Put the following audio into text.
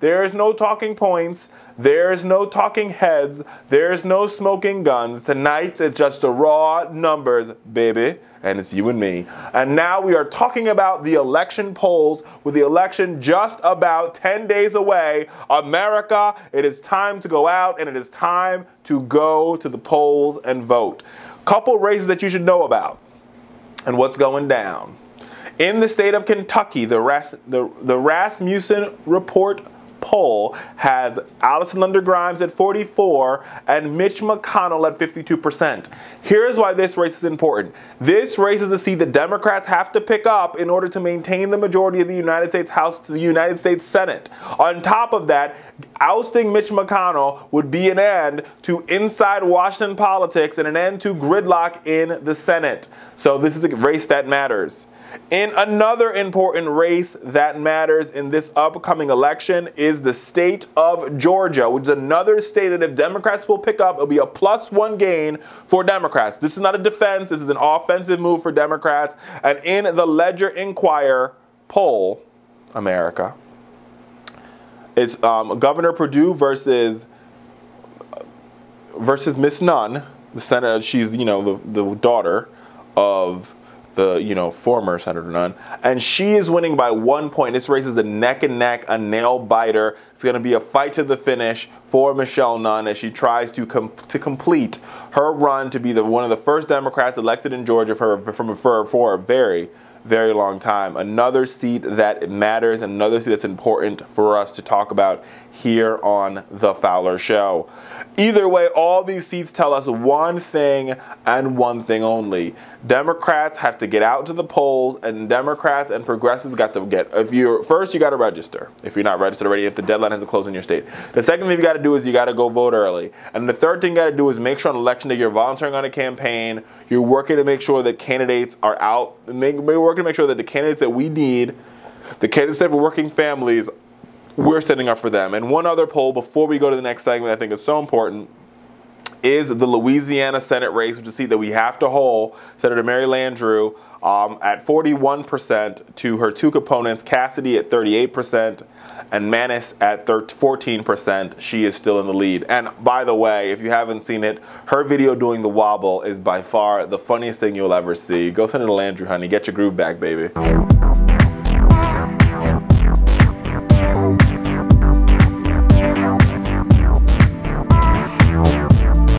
There is no talking points. There's no talking heads. There's no smoking guns. Tonight, it's just the raw numbers, baby. And it's you and me. And now we are talking about the election polls. With the election just about 10 days away, America, it is time to go out and it is time to go to the polls and vote. Couple races that you should know about and what's going down. In the state of Kentucky, the Rasmussen Report poll has Allison Lunder Grimes at 44 and Mitch McConnell at 52%. Here's why this race is important. This race is a seat that Democrats have to pick up in order to maintain the majority of the United States House to the United States Senate. On top of that, ousting Mitch McConnell would be an end to inside Washington politics and an end to gridlock in the Senate. So this is a race that matters. In another important race that matters in this upcoming election is the state of Georgia, which is another state that if Democrats will pick up, it'll be a +1 gain for Democrats. This is not a defense. This is an offensive move for Democrats. And in the Ledger Inquirer poll, America, it's Governor Perdue versus Miss Nunn, the senator. She's, the daughter of the, former Senator Nunn, and she is winning by 1 point. This race is a neck and neck, a nail biter. It's going to be a fight to the finish for Michelle Nunn as she tries to complete her run to be one of the first Democrats elected in Georgia for a very, very long time. Another seat that matters, another seat that's important for us to talk about here on The Fowler Show. Either way, all these seats tell us one thing and one thing only. Democrats have to get out to the polls, and Democrats and progressives got to get, first you got to register. If you're not registered already, if the deadline hasn't closed in your state. The second thing you got to do is you got to go vote early. And the third thing you got to do is make sure on election day you're volunteering on a campaign. You're working to make sure that candidates are out. We're working to make sure that the candidates that we need, the candidates that have working families, we're setting up for them. And one other poll before we go to the next segment I think is so important is the Louisiana Senate race, which is a seat that we have to hold. Senator Mary Landrieu at 41% to her two opponents, Cassidy at 38% and Manis at 14%. She is still in the lead. And by the way, if you haven't seen it, her video doing the wobble is by far the funniest thing you'll ever see. Go Senator Landrieu, honey. Get your groove back, baby.